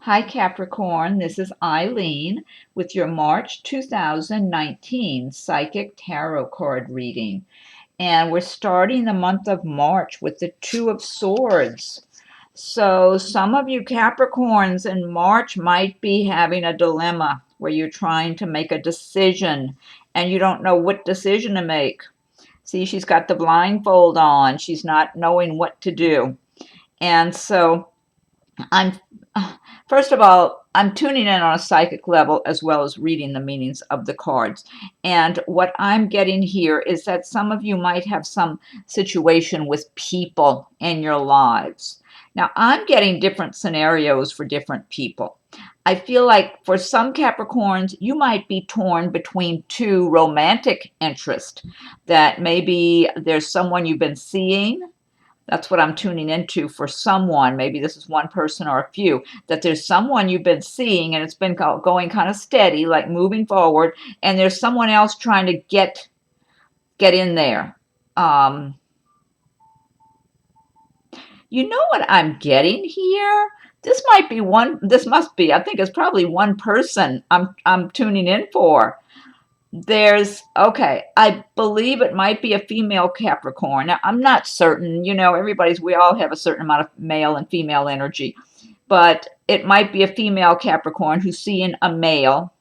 Hi, Capricorn. This is Eileen with your March 2019 Psychic Tarot card reading. And we're starting the month of March with the Two of Swords. So, some of you Capricorns in March might be having a dilemma where you're trying to make a decision and you don't know what decision to make. See, she's got the blindfold on, she's not knowing what to do. And so, I'm first of all, I'm tuning in on a psychic level as well as reading the meanings of the cards. And what I'm getting here is that some of you might have some situation with people in your lives. Now, I'm getting different scenarios for different people. I feel like for some Capricorns, you might be torn between two romantic interests, that maybe there's someone you've been seeing. That's what I'm tuning into for someone. Maybe this is one person or a few, that there's someone you've been seeing and it's been going kind of steady, like moving forward, and there's someone else trying to get in there. Um, you know what I'm getting here? This might be one, this must be, I think it's probably one person I'm tuning in for. Okay, I believe it might be a female Capricorn. Now, I'm not certain, we all have a certain amount of male and female energy, but it might be a female Capricorn who's seeing a male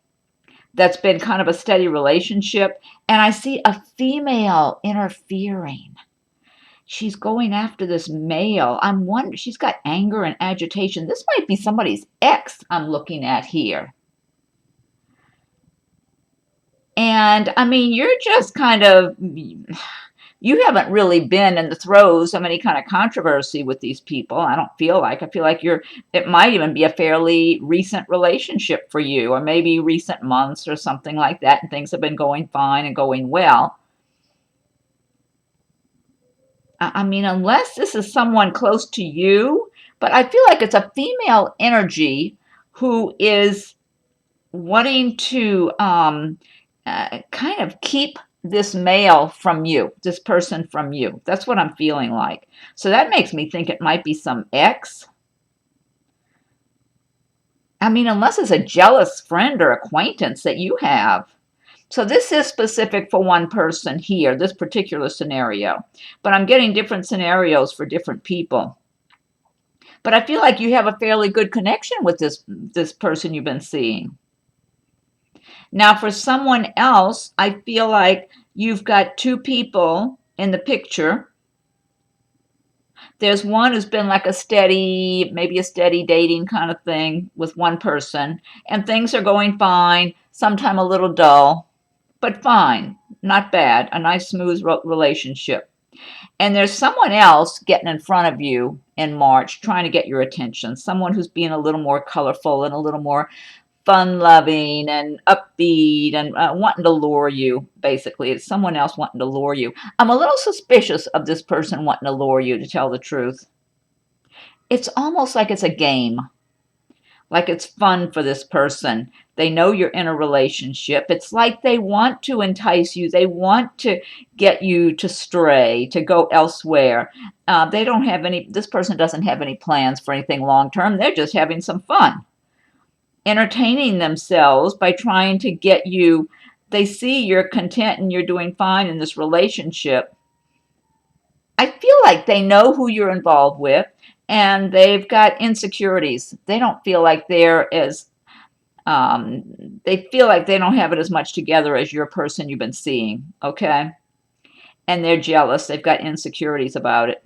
that's been kind of a steady relationship, and I see a female interfering. She's going after this male. I'm wondering, she's got anger and agitation. This might be somebody's ex I'm looking at here. And I mean, you're just kind of, you haven't really been in the throes of any kind of controversy with these people. I feel like it might even be a fairly recent relationship for you, or maybe recent months or something like that, and things have been going fine and going well. I mean, unless this is someone close to you, but I feel like it's a female energy who is wanting to kind of keep this male from you, this person from you. That's what I'm feeling like. So that makes me think it might be some ex. I mean, unless it's a jealous friend or acquaintance that you have. So this is specific for one person here, this particular scenario. But I'm getting different scenarios for different people. But I feel like you have a fairly good connection with this person you've been seeing. Now, for someone else, I feel like you've got two people in the picture. There's one who's been like maybe a steady dating kind of thing with one person, and things are going fine, sometimes a little dull, but fine, not bad, a nice, smooth relationship. And there's someone else getting in front of you in March, trying to get your attention, someone who's being a little more colorful and a little more fun-loving and upbeat and wanting to lure you, basically. It's someone else wanting to lure you. I'm a little suspicious of this person wanting to lure you, to tell the truth. It's almost like it's a game, like it's fun for this person. They know you're in a relationship. It's like they want to entice you. They want to get you to stray, to go elsewhere. This person doesn't have any plans for anything long-term. They're just having some fun, entertaining themselves by trying to get you. They see you're content and you're doing fine in this relationship. I feel like they know who you're involved with, and they've got insecurities. They don't feel like they feel like they don't have it as much together as your person you've been seeing, okay? And they're jealous. They've got insecurities about it.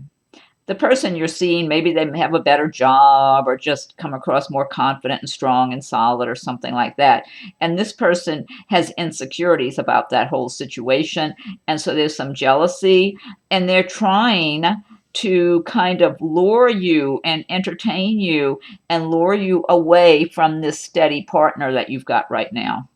The person you're seeing, maybe they have a better job or just come across more confident and strong and solid or something like that. And this person has insecurities about that whole situation. And so there's some jealousy, and they're trying to kind of lure you and entertain you and lure you away from this steady partner that you've got right now.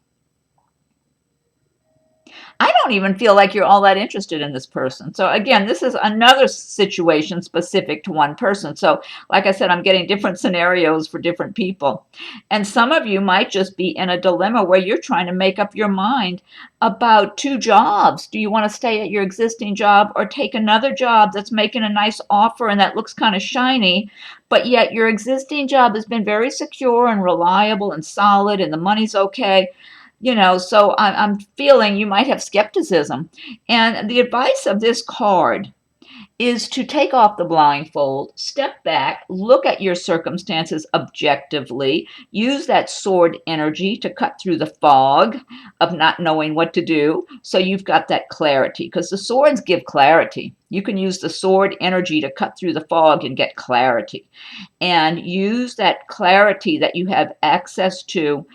I don't even feel like you're all that interested in this person. So again, this is another situation specific to one person. So like I said, I'm getting different scenarios for different people. And some of you might just be in a dilemma where you're trying to make up your mind about two jobs. Do you want to stay at your existing job or take another job that's making a nice offer and that looks kind of shiny, but yet your existing job has been very secure and reliable and solid and the money's okay? So I'm feeling you might have skepticism. And the advice of this card is to take off the blindfold, step back, look at your circumstances objectively, use that sword energy to cut through the fog of not knowing what to do. So you've got that clarity, because the swords give clarity. You can use the sword energy to cut through the fog and get clarity. And use that clarity that you have access to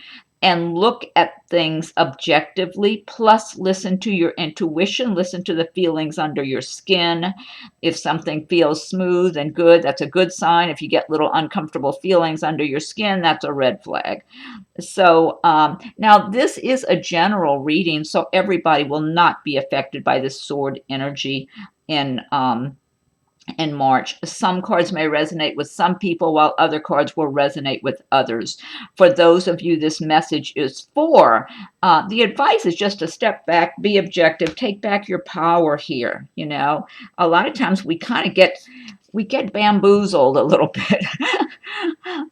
and look at things objectively, plus listen to your intuition, listen to the feelings under your skin. If something feels smooth and good, that's a good sign. If you get little uncomfortable feelings under your skin, that's a red flag. So now this is a general reading, so everybody will not be affected by this sword energy in March. Some cards may resonate with some people, while other cards will resonate with others. For those of you this message is for, the advice is just to step back, be objective, take back your power here. A lot of times we get bamboozled a little bit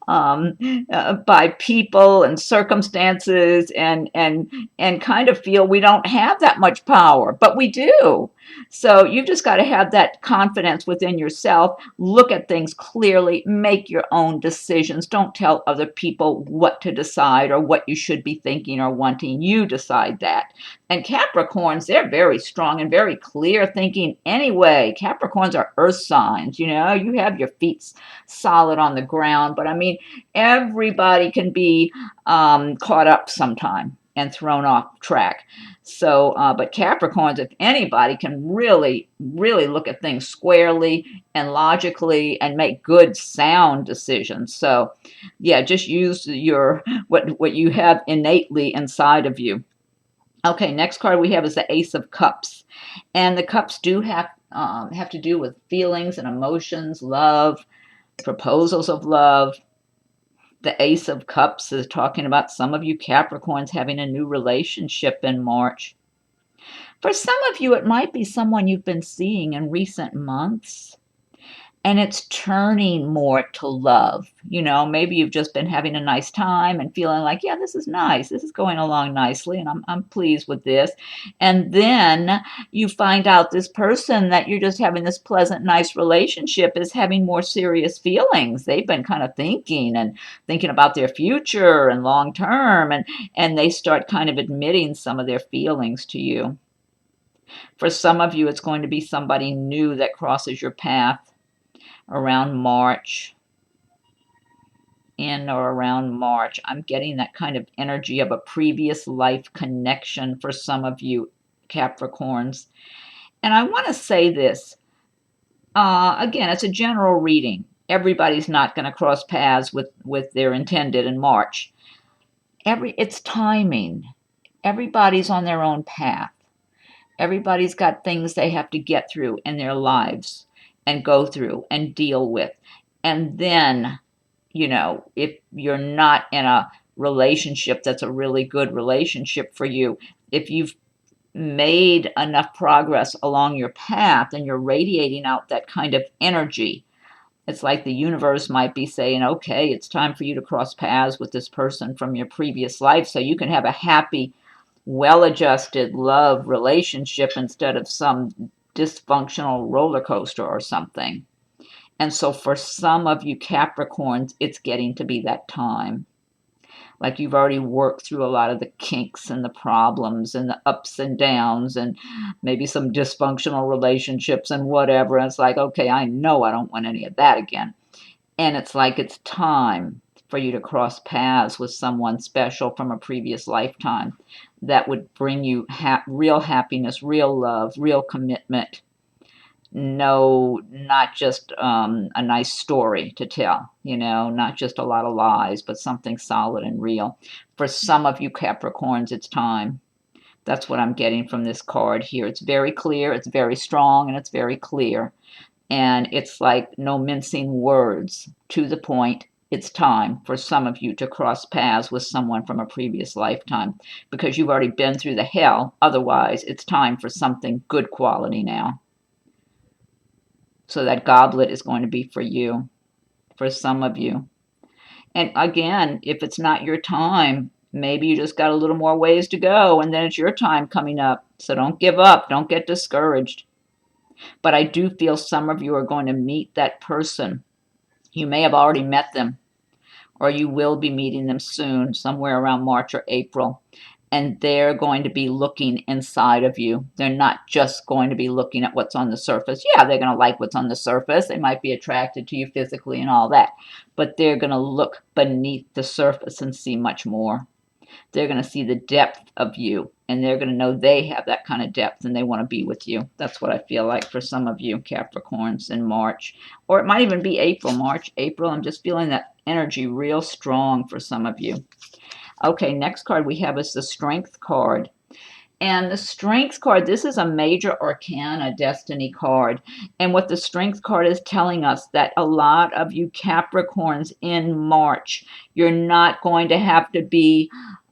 by people and circumstances, and kind of feel we don't have that much power, but we do. So you've just got to have that confidence within yourself, look at things clearly, make your own decisions. Don't tell other people what to decide or what you should be thinking or wanting. You decide that. And Capricorns, they're very strong and very clear thinking anyway. Capricorns are earth signs. You have your feet solid on the ground, but I mean, everybody can be caught up sometime and thrown off track. So, but Capricorns, if anybody, can really, really look at things squarely and logically and make good, sound decisions. So, yeah, just use what you have innately inside of you. Okay, next card we have is the Ace of Cups, and the cups do have to do with feelings and emotions, love, proposals of love. The Ace of Cups is talking about some of you Capricorns having a new relationship in March. For some of you, it might be someone you've been seeing in recent months, and it's turning more to love. Maybe you've just been having a nice time and feeling like, yeah, this is nice. This is going along nicely, and I'm pleased with this. And then you find out this person that you're just having this pleasant, nice relationship is having more serious feelings. They've been kind of thinking about their future and long term, and they start kind of admitting some of their feelings to you. For some of you, it's going to be somebody new that crosses your path around March. In or around March, I'm getting that kind of energy of a previous life connection for some of you Capricorns. And I want to say this, again, it's a general reading. Everybody's not going to cross paths with their intended in March. It's timing. Everybody's on their own path. Everybody's got things they have to get through in their lives and go through and deal with. And then, if you're not in a relationship that's a really good relationship for you, if you've made enough progress along your path and you're radiating out that kind of energy, it's like the universe might be saying, okay, it's time for you to cross paths with this person from your previous life so you can have a happy, well-adjusted love relationship instead of some dysfunctional roller coaster or something. And so for some of you Capricorns, it's getting to be that time. Like you've already worked through a lot of the kinks and the problems and the ups and downs and maybe some dysfunctional relationships and whatever. And it's like, okay, I know I don't want any of that again. And it's like it's time for you to cross paths with someone special from a previous lifetime that would bring you real happiness, real love, real commitment. No, not just a nice story to tell, not just a lot of lies, but something solid and real. For some of you Capricorns, it's time. That's what I'm getting from this card here. It's very clear, it's very strong, and it's very clear. And it's like no mincing words, to the point. It's time for some of you to cross paths with someone from a previous lifetime because you've already been through the hell. Otherwise, it's time for something good quality now. So that goblet is going to be for you, for some of you. And again, if it's not your time, maybe you just got a little more ways to go, and then it's your time coming up. So don't give up. Don't get discouraged. But I do feel some of you are going to meet that person. You may have already met them, or you will be meeting them soon, somewhere around March or April. And they're going to be looking inside of you. They're not just going to be looking at what's on the surface. Yeah, they're going to like what's on the surface. They might be attracted to you physically and all that. But they're going to look beneath the surface and see much more. They're going to see the depth of you, and they're going to know they have that kind of depth, and they want to be with you. That's what I feel like for some of you Capricorns in March. Or it might even be April, March, April. I'm just feeling that energy real strong for some of you. Okay, next card we have is the Strength card. And the Strength card, this is a major arcana destiny card. And what the Strength card is telling us, that a lot of you Capricorns in March, you're not going to have to be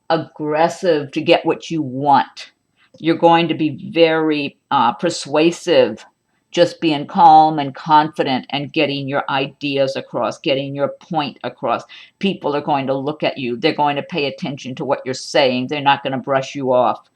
aggressive to get what you want. You're going to be very persuasive, just being calm and confident and getting your ideas across, getting your point across. People are going to look at you. They're going to pay attention to what you're saying. They're not going to brush you off.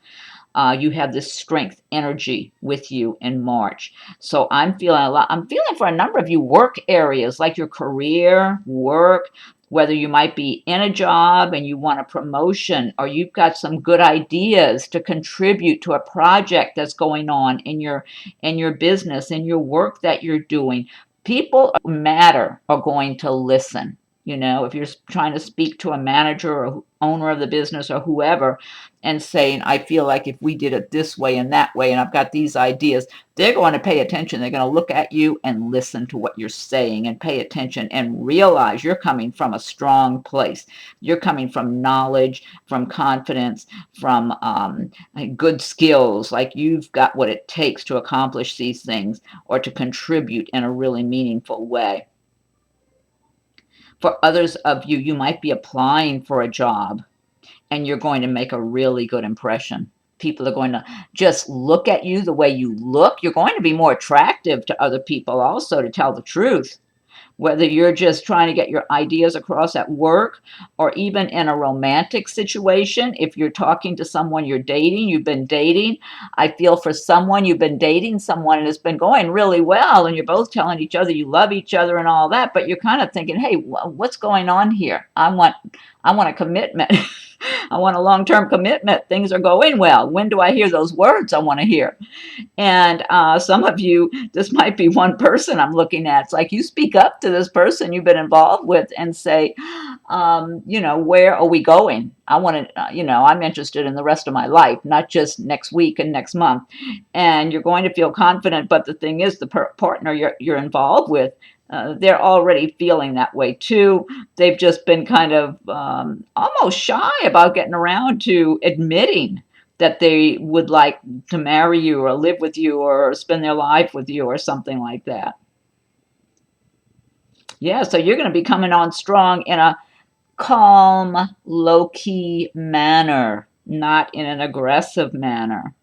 You have this strength energy with you in March. So I'm feeling a lot. I'm feeling for a number of you work areas, like your career, work, whether you might be in a job and you want a promotion, or you've got some good ideas to contribute to a project that's going on in your business, in your work that you're doing. People matter are going to listen. You know, if you're trying to speak to a manager or owner of the business or whoever and saying, I feel like if we did it this way and that way, and I've got these ideas, they're going to pay attention. They're going to look at you and listen to what you're saying and pay attention and realize you're coming from a strong place. You're coming from knowledge, from confidence, from good skills. Like you've got what it takes to accomplish these things or to contribute in a really meaningful way. For others of you, you might be applying for a job and you're going to make a really good impression. People are going to just look at you the way you look. You're going to be more attractive to other people also, to tell the truth. Whether you're just trying to get your ideas across at work or even in a romantic situation, if you're talking to someone you're dating, you've been dating, I feel for someone, you've been dating someone and it's been going really well and you're both telling each other you love each other and all that, but you're kind of thinking, hey, what's going on here? I want a commitment. I want a long-term commitment. Things are going well. When do I hear those words I want to hear? And some of you, this might be one person I'm looking at. It's like you speak up to this person you've been involved with and say, where are we going? I want to, I'm interested in the rest of my life, not just next week and next month. And you're going to feel confident. But the thing is, the partner you're involved with, they're already feeling that way too. They've just been kind of almost shy about getting around to admitting that they would like to marry you or live with you or spend their life with you or something like that. Yeah, so you're going to be coming on strong in a calm, low-key manner, not in an aggressive manner.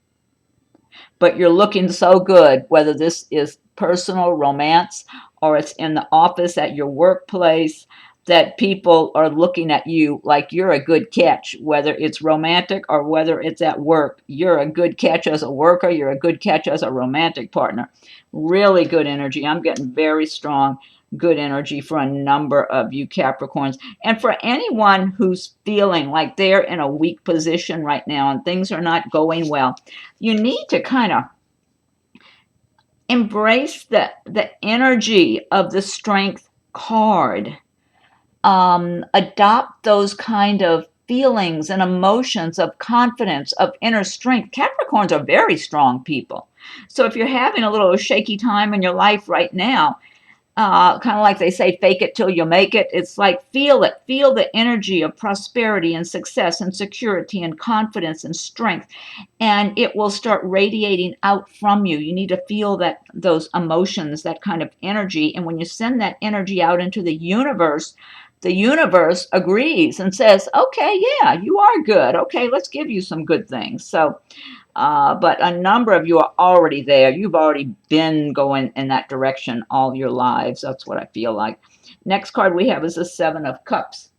But you're looking so good, whether this is personal romance or it's in the office at your workplace, that people are looking at you like you're a good catch, whether it's romantic or whether it's at work. You're a good catch as a worker. You're a good catch as a romantic partner. Really good energy. I'm getting very strong, good energy for a number of you Capricorns. And for anyone who's feeling like they're in a weak position right now and things are not going well, you need to kind of embrace the energy of the Strength card. Adopt those kind of feelings and emotions of confidence, of inner strength. Capricorns are very strong people. So if you're having a little shaky time in your life right now, kind of like they say, fake it till you make it. It's like feel it, feel the energy of prosperity and success and security and confidence and strength, and it will start radiating out from you. You need to feel that, those emotions, that kind of energy, and when you send that energy out into the universe agrees and says, okay, yeah, you are good. Okay, let's give you some good things. So but a number of you are already there. You've already been going in that direction all your lives. That's what I feel like. Next card we have is the Seven of Cups.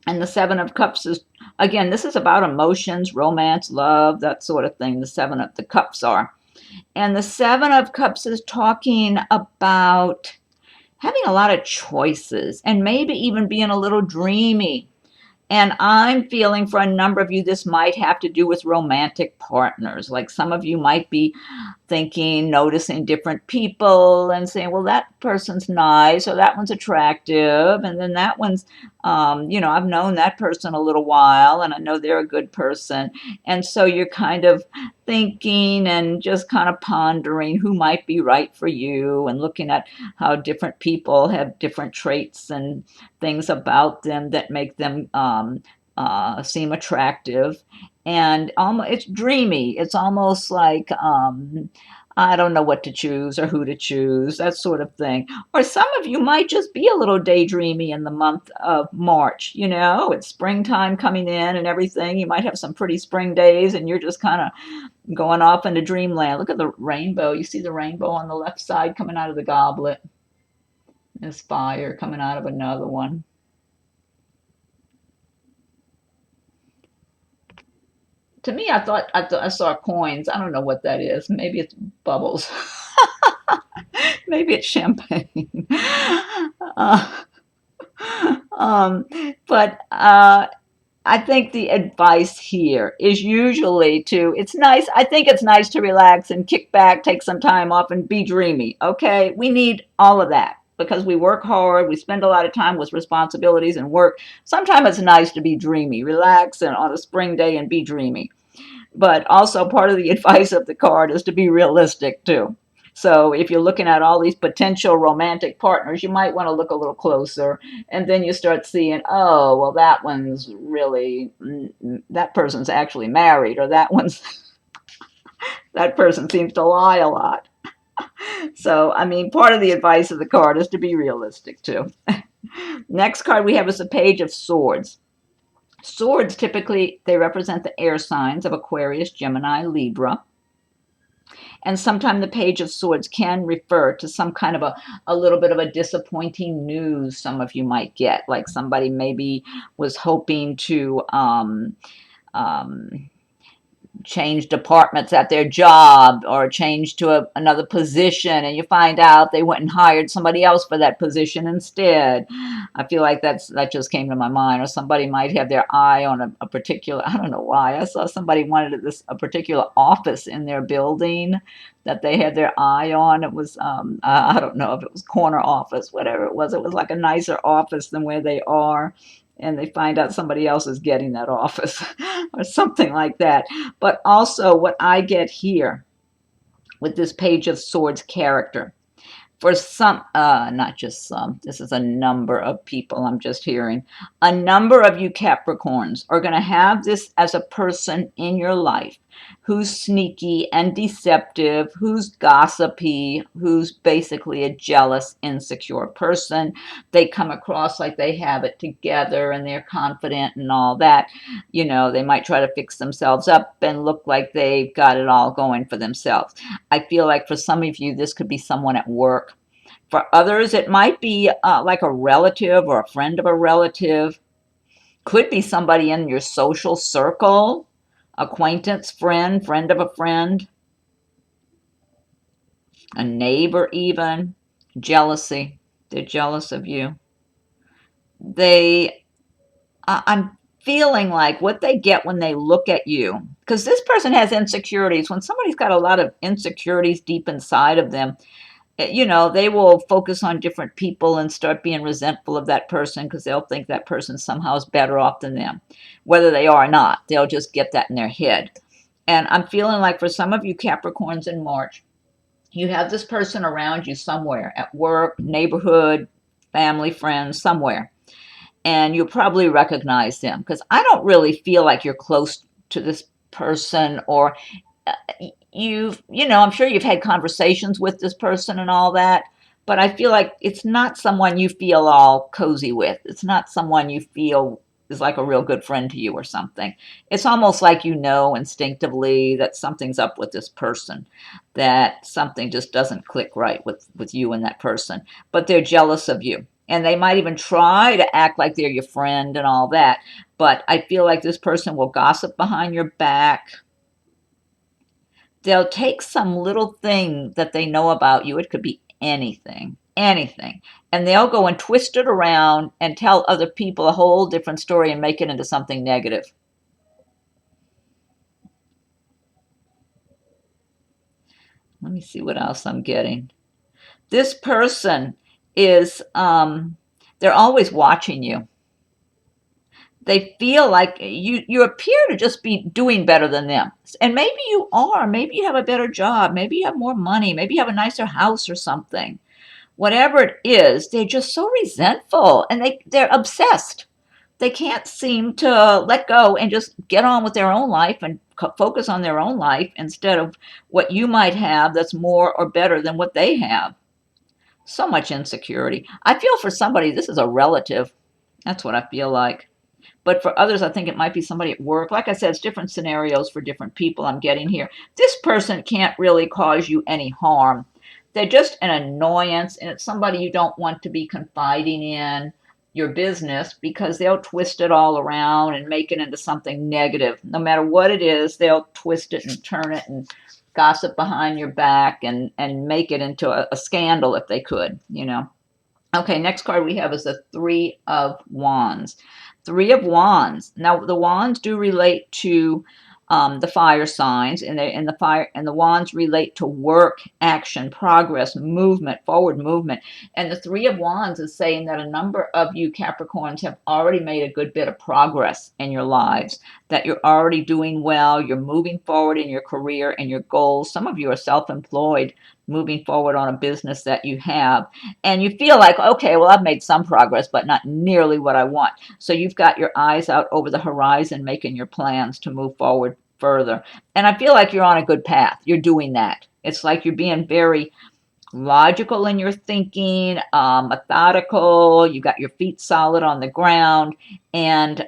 And the Seven of Cups is, again, this is about emotions, romance, love, that sort of thing. The Seven of the Cups are. And the Seven of Cups is talking about having a lot of choices and maybe even being a little dreamy. And I'm feeling for a number of you, this might have to do with romantic partners. Like some of you might be thinking, noticing different people and saying, well, that person's nice or that one's attractive. And then that one's, I've known that person a little while and I know they're a good person. And so you're kind of thinking and just kind of pondering who might be right for you and looking at how different people have different traits and things about them that make them seem attractive. And it's dreamy. It's almost like I don't know what to choose or who to choose, that sort of thing. Or some of you might just be a little daydreamy in the month of March. It's springtime coming in and everything. You might have some pretty spring days and you're just kind of going off into dreamland. Look at the rainbow. You see the rainbow on the left side coming out of the goblet. There's fire coming out of another one. To me, I saw coins. I don't know what that is. Maybe it's bubbles. Maybe it's champagne. uh, um, but I think the advice here is usually it's nice. I think it's nice to relax and kick back, take some time off and be dreamy. Okay. We need all of that because we work hard. We spend a lot of time with responsibilities and work. Sometimes it's nice to be dreamy, relax and on a spring day and be dreamy. But also part of the advice of the card is to be realistic too. So if you're looking at all these potential romantic partners, you might want to look a little closer. And then you start seeing, oh, well, that person's actually married, or that person seems to lie a lot. So, I mean, part of the advice of the card is to be realistic too. Next card we have is the Page of Swords. Swords, typically, they represent the air signs of Aquarius, Gemini, Libra. And sometimes the Page of Swords can refer to some kind of a little bit of a disappointing news some of you might get. Like somebody maybe was hoping to change departments at their job or change to another position, and you find out they went and hired somebody else for that position instead. I feel like that just came to my mind. Or somebody might have their eye on a particular, I don't know why, I saw somebody wanted a particular office in their building that they had their eye on. It was I don't know if it was corner office, whatever it was like a nicer office than where they are, and they find out somebody else is getting that office or something like that. But also what I get here with this Page of Swords character, for some, not just some, this is a number of people I'm just hearing, a number of you Capricorns are going to have this as a person in your life who's sneaky and deceptive, who's gossipy, who's basically a jealous, insecure person. They come across like they have it together and they're confident and all that. They might try to fix themselves up and look like they've got it all going for themselves. I feel like for some of you, this could be someone at work. For others, it might be like a relative or a friend of a relative. Could be somebody in your social circle, acquaintance, friend of a friend, a neighbor even. Jealousy. They're jealous of you. I'm feeling like what they get when they look at you, because this person has insecurities. When somebody's got a lot of insecurities deep inside of them, they will focus on different people and start being resentful of that person because they'll think that person somehow is better off than them. Whether they are or not, they'll just get that in their head. And I'm feeling like for some of you Capricorns in March, You have this person around you somewhere, at work, neighborhood, family, friends, somewhere, and you'll probably recognize them, because I don't really feel like you're close to this person, or uh, I'm sure you've had conversations with this person and all that, but I feel like it's not someone you feel all cozy with. It's not someone you feel is like a real good friend to you or something. It's almost like instinctively that something's up with this person, that something just doesn't click right with you and that person, but they're jealous of you. And they might even try to act like they're your friend and all that. But I feel like this person will gossip behind your back. They'll take some little thing that they know about you. It could be anything, anything. And they'll go and twist it around and tell other people a whole different story and make it into something negative. Let me see what else I'm getting. This person is, they're always watching you. They feel like you appear to just be doing better than them. And maybe you are. Maybe you have a better job. Maybe you have more money. Maybe you have a nicer house or something. Whatever it is, they're just so resentful, and they're obsessed. They can't seem to let go and just get on with their own life and focus on their own life instead of what you might have that's more or better than what they have. So much insecurity. I feel for somebody, this is a relative. That's what I feel like. But for others, I think it might be somebody at work. Like I said, it's different scenarios for different people I'm getting here. This person can't really cause you any harm. They're just an annoyance, and it's somebody you don't want to be confiding in your business, because they'll twist it all around and make it into something negative. No matter what it is, they'll twist it and turn it and gossip behind your back and make it into a scandal if they could. Okay, next card we have is the Three of Wands. Three of Wands. Now, the wands do relate to the fire signs, and the wands relate to work, action, progress, movement, forward movement. And the Three of Wands is saying that a number of you Capricorns have already made a good bit of progress in your lives, that you're already doing well, you're moving forward in your career and your goals. Some of you are self-employed, moving forward on a business that you have, and you feel like, okay, well, I've made some progress, but not nearly what I want. So you've got your eyes out over the horizon, making your plans to move forward further. And I feel like you're on a good path. You're doing that. It's like you're being very logical in your thinking, methodical. You got your feet solid on the ground, and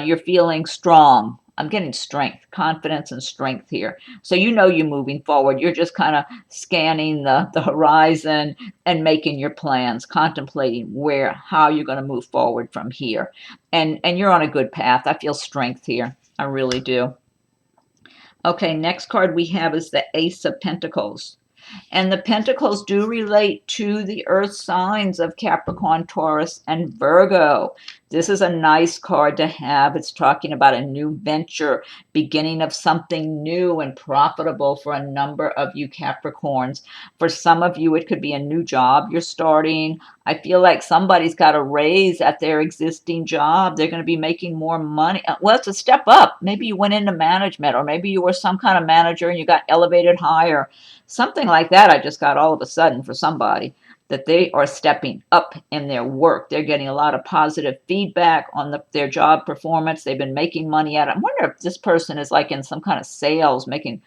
you're feeling strong. I'm getting strength, confidence, and strength here. So you're moving forward. You're just kind of scanning the horizon and making your plans, contemplating how you're going to move forward from here. And you're on a good path. I feel strength here. I really do. Okay, next card we have is the Ace of Pentacles. And the pentacles do relate to the earth signs of Capricorn, Taurus, and Virgo. This is a nice card to have. It's talking about a new venture, beginning of something new and profitable for a number of you Capricorns. For some of you, it could be a new job you're starting. I feel like somebody's got a raise at their existing job. They're going to be making more money. Well, it's a step up. Maybe you went into management, or maybe you were some kind of manager and you got elevated higher. Something like that I just got all of a sudden for somebody, that they are stepping up in their work. They're getting a lot of positive feedback on their job performance. They've been making money at it. I wonder if this person is like in some kind of sales, making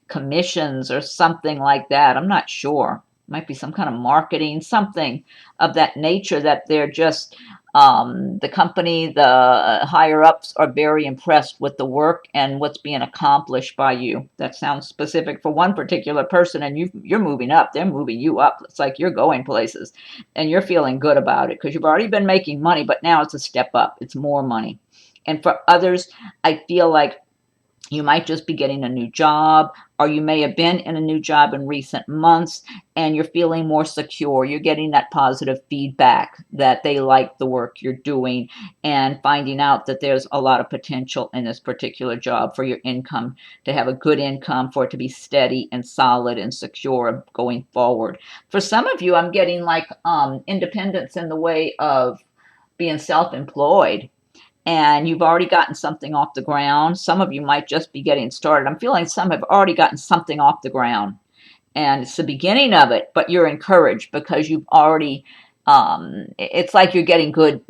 commissions or something like that. I'm not sure. Might be some kind of marketing, something of that nature, that they're just the company, the higher ups are very impressed with the work and what's being accomplished by you. That sounds specific for one particular person, and you're moving up. They're moving you up. It's like you're going places, and you're feeling good about it because you've already been making money, but now it's a step up. It's more money. And for others, I feel like you might just be getting a new job, or you may have been in a new job in recent months and you're feeling more secure. You're getting that positive feedback that they like the work you're doing, and finding out that there's a lot of potential in this particular job for your income, to have a good income, for it to be steady and solid and secure going forward. For some of you, I'm getting like independence in the way of being self-employed, and you've already gotten something off the ground. Some of you might just be getting started. I'm feeling some have already gotten something off the ground, and it's the beginning of it, but you're encouraged because you've already, it's like you're getting good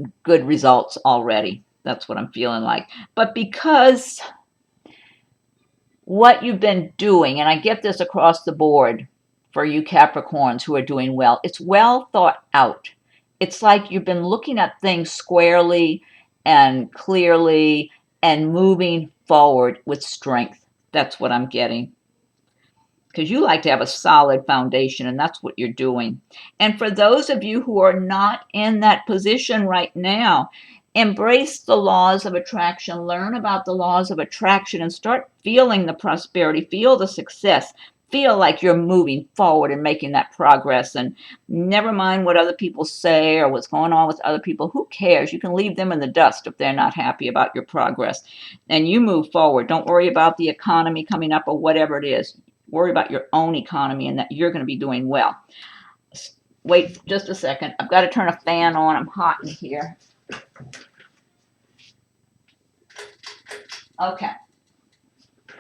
results already. That's what I'm feeling like. But because what you've been doing, and I get this across the board for you Capricorns who are doing well, it's well thought out. It's like you've been looking at things squarely and clearly and moving forward with strength. That's what I'm getting. Because you like to have a solid foundation, and that's what you're doing. And for those of you who are not in that position right now, embrace the laws of attraction, learn about the laws of attraction, and start feeling the prosperity, feel the success, feel like you're moving forward and making that progress. And never mind what other people say or what's going on with other people. Who cares? You can leave them in the dust if they're not happy about your progress. And you move forward. Don't worry about the economy coming up or whatever it is. Worry about your own economy and that you're going to be doing well. Wait just a second. I've got to turn a fan on. I'm hot in here. Okay.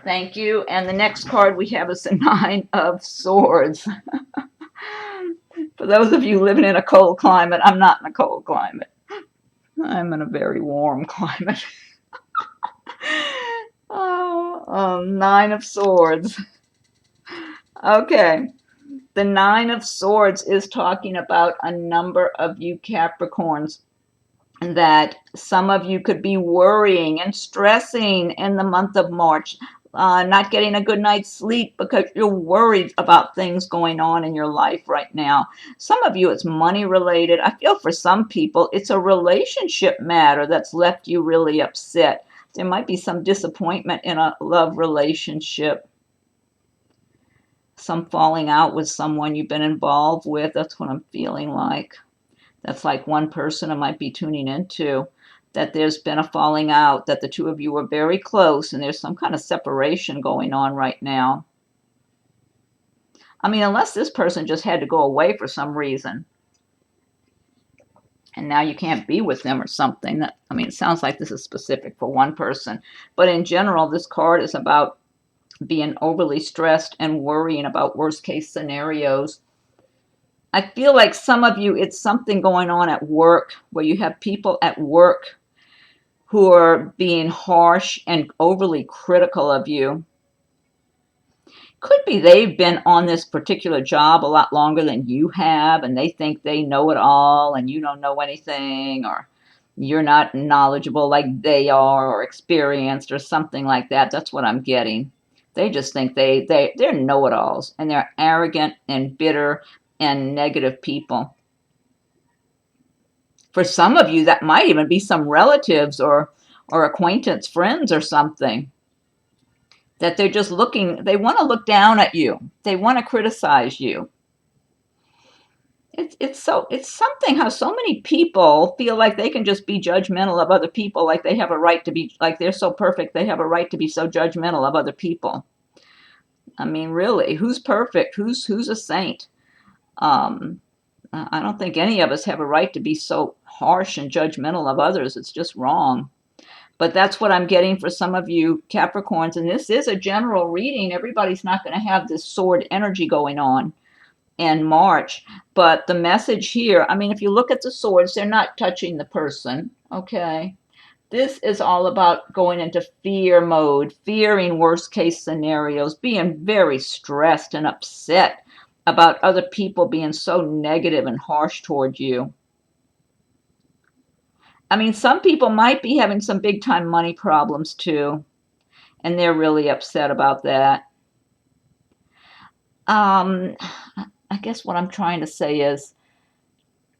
Thank you. And the next card we have is the Nine of Swords. For those of you living in a cold climate, I'm not in a cold climate. I'm in a very warm climate. Nine of Swords. Okay. The Nine of Swords is talking about a number of you Capricorns that some of you could be worrying and stressing in the month of March, not getting a good night's sleep because you're worried about things going on in your life right now. Some of you, it's money related. I feel for some people, it's a relationship matter that's left you really upset. There might be some disappointment in a love relationship. Some falling out with someone you've been involved with. That's what I'm feeling like. That's like one person I might be tuning into, that there's been a falling out, that the two of you were very close, and there's some kind of separation going on right now. I mean, unless this person just had to go away for some reason, and now you can't be with them or something. That, I mean, it sounds like this is specific for one person. But in general, this card is about being overly stressed and worrying about worst case scenarios. I feel like some of you, it's something going on at work where you have people at work who are being harsh and overly critical of you. Could be they've been on this particular job a lot longer than you have, and they think they know it all and you don't know anything, or you're not knowledgeable like they are or experienced or something like that. That's what I'm getting. They just think they're know-it-alls, and they're arrogant and bitter and negative people. For some of you, that might even be some relatives or acquaintance, friends or something, that they're just looking, they want to look down at you. They want to criticize you. It's something how so many people feel like they can just be judgmental of other people, like they have a right to be, like they're so perfect, they have a right to be so judgmental of other people. I mean, really, who's perfect? Who's a saint? I don't think any of us have a right to be so harsh and judgmental of others. It's just wrong. But that's what I'm getting for some of you Capricorns. And this is a general reading. Everybody's not going to have this sword energy going on in March. But the message here, I mean, if you look at the swords, they're not touching the person, okay? This is all about going into fear mode, fearing worst case scenarios, being very stressed and upset about other people being so negative and harsh toward you. I mean, some people might be having some big time money problems too, and they're really upset about that. I guess what I'm trying to say is,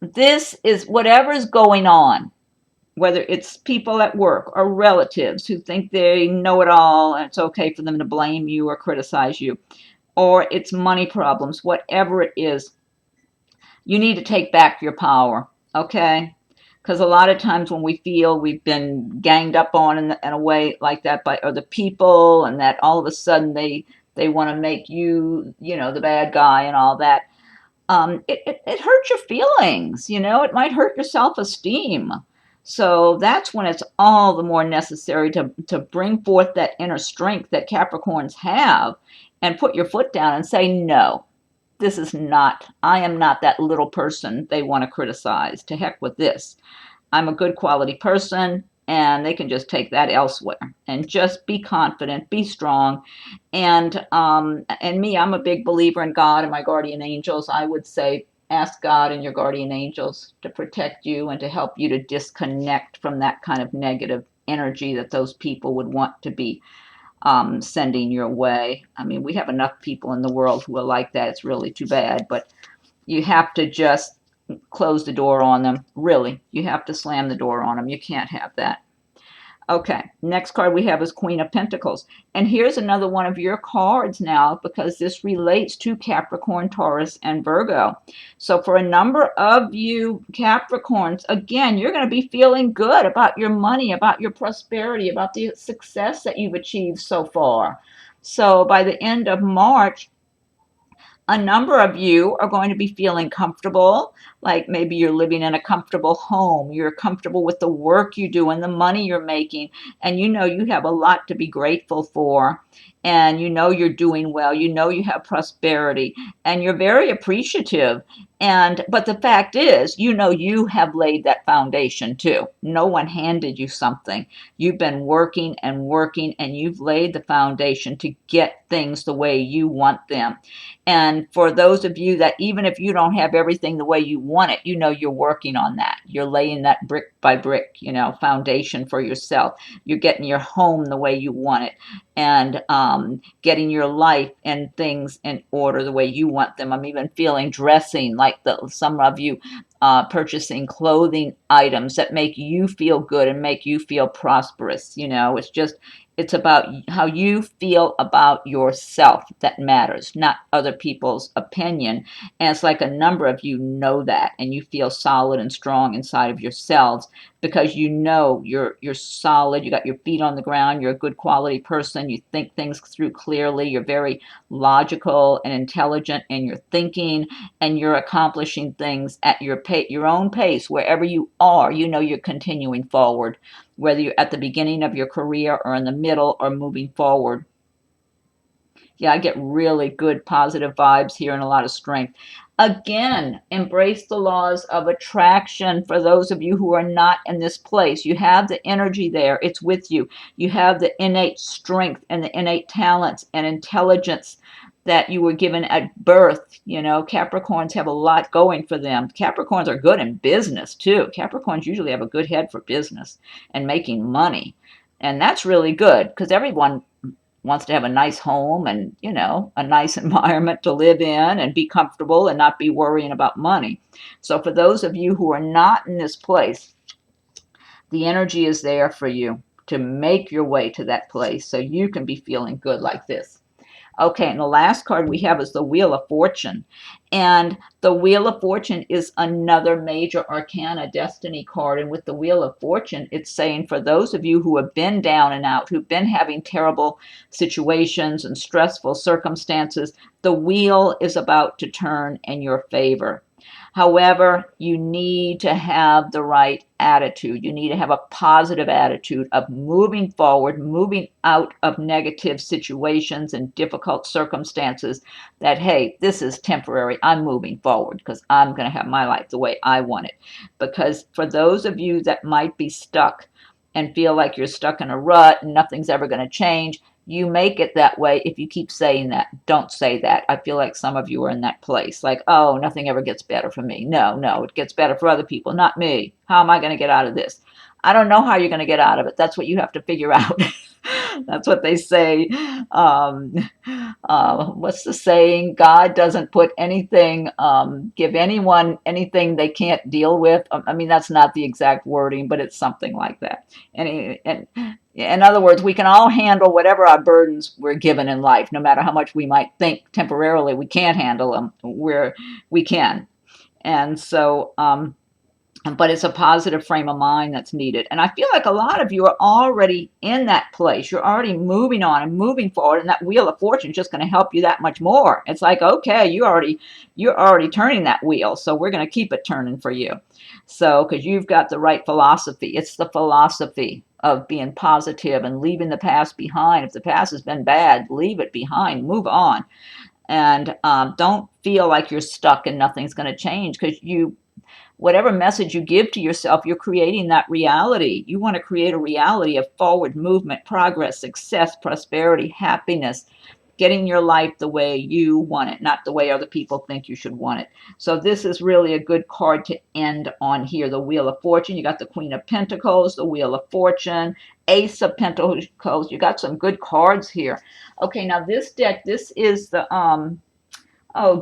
this is whatever's going on, whether it's people at work or relatives who think they know it all and it's okay for them to blame you or criticize you, or it's money problems, whatever it is, you need to take back your power, okay? Because a lot of times when we feel we've been ganged up on in a way like that by other people, and that all of a sudden they want to make you, the bad guy and all that, it hurts your feelings, it might hurt your self-esteem. So that's when it's all the more necessary to bring forth that inner strength that Capricorns have and put your foot down and say, no, this is not, I am not that little person they want to criticize. To heck with this. I'm a good quality person, and they can just take that elsewhere. And just be confident, be strong. And me, I'm a big believer in God and my guardian angels. I would say ask God and your guardian angels to protect you and to help you to disconnect from that kind of negative energy that those people would want to be sending your way. I mean, we have enough people in the world who are like that. It's really too bad, but you have to just close the door on them. Really, you have to slam the door on them. You can't have that. Okay, next card we have is Queen of Pentacles. And here's another one of your cards now, because this relates to Capricorn, Taurus, and Virgo. So for a number of you Capricorns, again, you're going to be feeling good about your money, about your prosperity, about the success that you've achieved so far. So by the end of March, a number of you are going to be feeling comfortable, like maybe you're living in a comfortable home, you're comfortable with the work you do and the money you're making, and you know you have a lot to be grateful for, and you know you're doing well, you know you have prosperity, and you're very appreciative. But the fact is, you know you have laid that foundation too. No one handed you something. You've been working and working, and you've laid the foundation to get things the way you want them. And for those of you that, even if you don't have everything the way you want it, you know you're working on that. You're laying that brick by brick, foundation for yourself. You're getting your home the way you want it, and getting your life and things in order the way you want them. I'm even feeling dressing, like some of you purchasing clothing items that make you feel good and make you feel prosperous. It's about how you feel about yourself that matters, not other people's opinion. And it's like a number of you know that, and you feel solid and strong inside of yourselves, because you know you're solid, you got your feet on the ground, you're a good quality person, you think things through clearly, you're very logical and intelligent in your thinking, and you're accomplishing things at your own pace. Wherever you are, you know you're continuing forward, whether you're at the beginning of your career or in the middle or moving forward. Yeah, I get really good positive vibes here and a lot of strength. Again, embrace the laws of attraction. For those of you who are not in this place, you have the energy there. It's with you. You have the innate strength and the innate talents and intelligence that you were given at birth. Capricorns have a lot going for them. Capricorns are good in business too. Capricorns usually have a good head for business and making money. And that's really good, because everyone wants to have a nice home and, a nice environment to live in and be comfortable and not be worrying about money. So for those of you who are not in this place, the energy is there for you to make your way to that place so you can be feeling good like this. Okay, and the last card we have is the Wheel of Fortune. And the Wheel of Fortune is another major arcana destiny card. And with the Wheel of Fortune, it's saying for those of you who have been down and out, who've been having terrible situations and stressful circumstances, the wheel is about to turn in your favor. However, you need to have the right attitude. You need to have a positive attitude of moving forward, moving out of negative situations and difficult circumstances, that, hey, this is temporary. I'm moving forward because I'm going to have my life the way I want it. Because for those of you that might be stuck and feel like you're stuck in a rut and nothing's ever going to change, you make it that way if you keep saying that. Don't say that. I feel like some of you are in that place. Like, oh, nothing ever gets better for me. No, it gets better for other people, not me. How am I going to get out of this? I don't know how you're going to get out of it. That's what you have to figure out. That's what they say. What's the saying? God doesn't put anything, give anyone anything they can't deal with. I mean, that's not the exact wording, but it's something like that. And in other words, we can all handle whatever our burdens we're given in life, no matter how much we might think temporarily we can't handle them. We can. And so, but it's a positive frame of mind that's needed. And I feel like a lot of you are already in that place. You're already moving on and moving forward, and that Wheel of Fortune is just going to help you that much more. It's like, okay, you're already turning that wheel, so we're going to keep it turning for you. So, because you've got the right philosophy. It's the philosophy of being positive and leaving the past behind. If the past has been bad, leave it behind, move on. And don't feel like you're stuck and nothing's going to change, because whatever message you give to yourself, you're creating that reality. You want to create a reality of forward movement, progress, success, prosperity, happiness, getting your life the way you want it, not the way other people think you should want it. So this is really a good card to end on here. The Wheel of Fortune. You got the Queen of Pentacles, the Wheel of Fortune, Ace of Pentacles. You got some good cards here. Okay, now this deck, this is the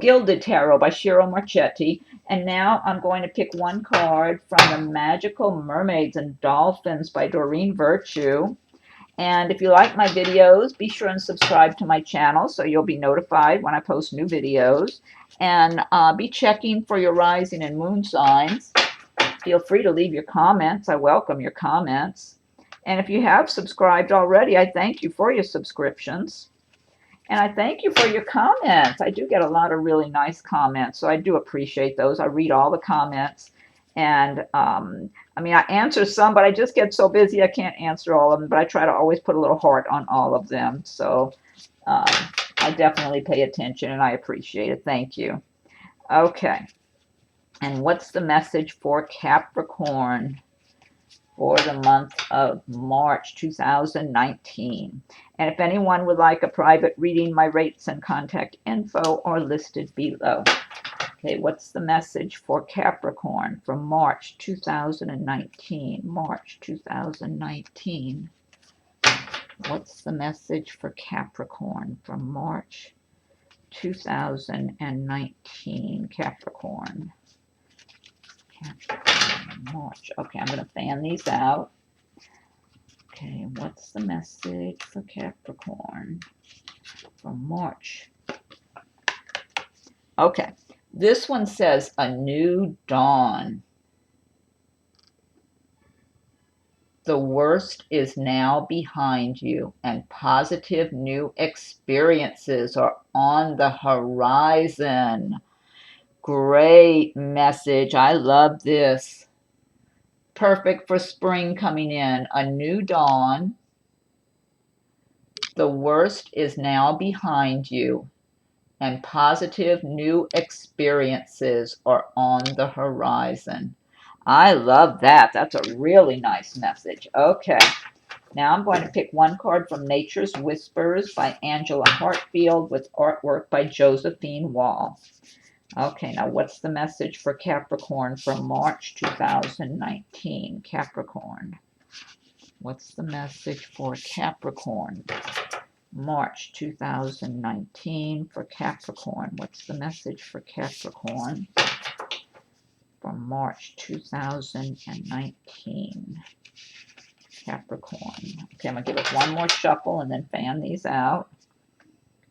Gilded Tarot by Ciro Marchetti. And now I'm going to pick one card from the Magical Mermaids and Dolphins by Doreen Virtue. And if you like my videos, be sure and subscribe to my channel so you'll be notified when I post new videos. And be checking for your rising and moon signs. Feel free to leave your comments. I welcome your comments. And if you have subscribed already, I thank you for your subscriptions. And I thank you for your comments. I do get a lot of really nice comments, so I do appreciate those. I read all the comments. And I mean, I answer some, but I just get so busy I can't answer all of them. But I try to always put a little heart on all of them. So I definitely pay attention, and I appreciate it. Thank you. Okay. And what's the message for Capricorn for the month of March 2019? And if anyone would like a private reading, my rates and contact info are listed below. Okay, what's the message for Capricorn for March 2019? March 2019. What's the message for Capricorn for March 2019? Capricorn. March. Okay, I'm going to fan these out. Okay, what's the message for Capricorn for March? Okay, this one says a new dawn. The worst is now behind you, and positive new experiences are on the horizon. Great message. I love this. Perfect for spring coming in. A new dawn. The worst is now behind you, and positive new experiences are on the horizon. I love that. That's a really nice message. Okay. Now I'm going to pick one card from Nature's Whispers by Angela Hartfield with artwork by Josephine Wall. Okay, now what's the message for Capricorn from March 2019? Capricorn. What's the message for Capricorn? March 2019 for Capricorn. What's the message for Capricorn from March 2019? Capricorn. Okay, I'm going to give it one more shuffle and then fan these out.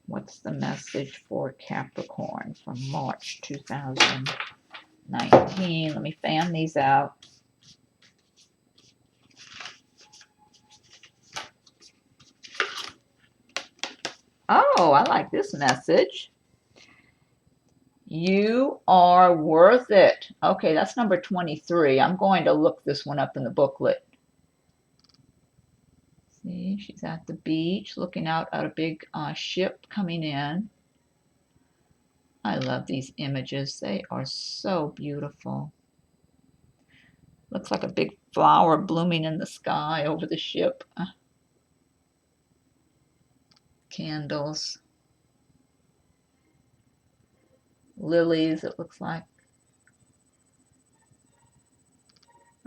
What's the message for Capricorn from March 2019? Let me fan these out. Oh, I like this message. You are worth it. Okay, that's number 23. I'm going to look this one up in the booklet. See, she's at the beach looking out at a big ship coming in. I love these images. They are so beautiful. Looks like a big flower blooming in the sky over the ship. Candles. Lilies, it looks like.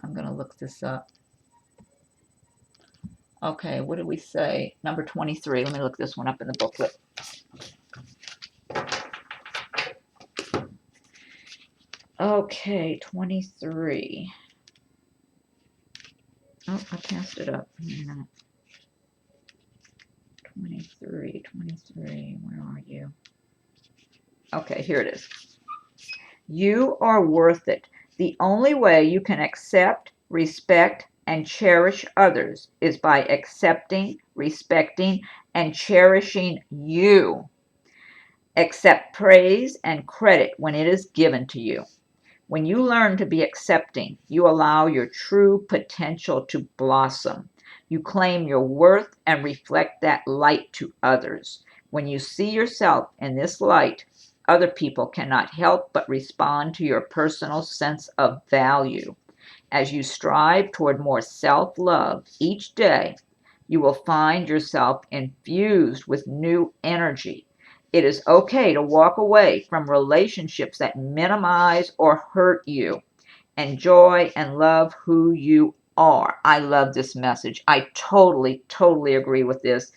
I'm going to look this up. Okay, what did we say? Number 23. Let me look this one up in the booklet. Okay, 23. Oh, I passed it up. 23, where are you? Okay, here it is. You are worth it. The only way you can accept, respect, and cherish others is by accepting, respecting, and cherishing you. Accept praise and credit when it is given to you. When you learn to be accepting, you allow your true potential to blossom. You claim your worth and reflect that light to others. When you see yourself in this light, other people cannot help but respond to your personal sense of value. As you strive toward more self-love each day, you will find yourself infused with new energy. It is okay to walk away from relationships that minimize or hurt you. Enjoy and love who you are. I love this message. I totally agree with this.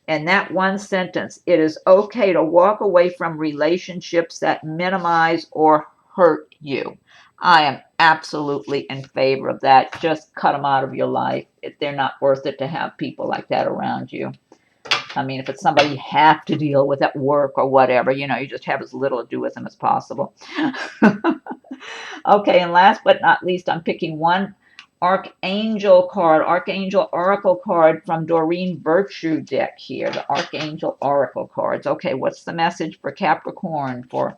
And that one sentence, it is okay to walk away from relationships that minimize or hurt you. I am absolutely in favor of that. Just cut them out of your life. They're not worth it to have people like that around you. I mean, if it's somebody you have to deal with at work or whatever, you just have as little to do with them as possible. Okay, and last but not least, I'm picking one Archangel card, Archangel Oracle card from Doreen Virtue deck here, the Archangel Oracle cards. Okay, what's the message for Capricorn for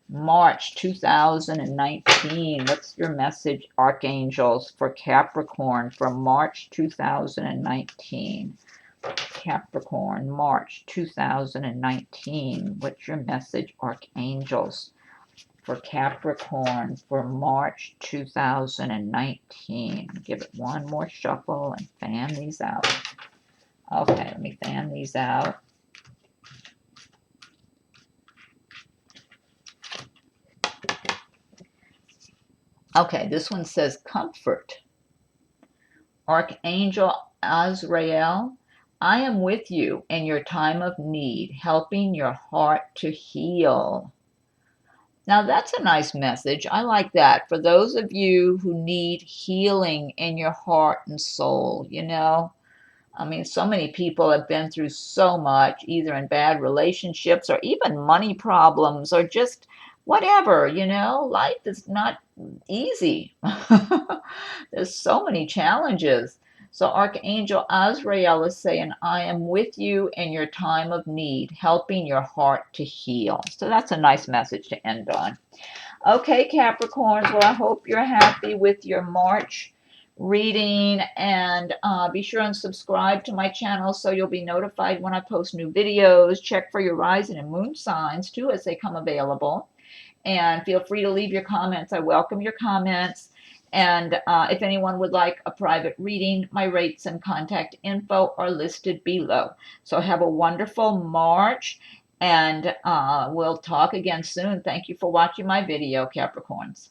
March 2019? What's your message, Archangels, for Capricorn for March 2019? Capricorn, March 2019. What's your message, Archangels, for Capricorn for March 2019? Give it one more shuffle and fan these out. Okay, let me fan these out. Okay, this one says comfort. Archangel Azrael, I am with you in your time of need, helping your heart to heal. Now that's a nice message. I like that. For those of you who need healing in your heart and soul, I mean, so many people have been through so much, either in bad relationships or even money problems or just whatever, life is not easy. There's so many challenges. So Archangel Azrael is saying, I am with you in your time of need, helping your heart to heal. So that's a nice message to end on. Okay, Capricorns, well, I hope you're happy with your March reading, and be sure and subscribe to my channel so you'll be notified when I post new videos. Check for your rising and moon signs, too, as they come available. And feel free to leave your comments. I welcome your comments. And if anyone would like a private reading, my rates and contact info are listed below. So have a wonderful March, and we'll talk again soon. Thank you for watching my video, Capricorns.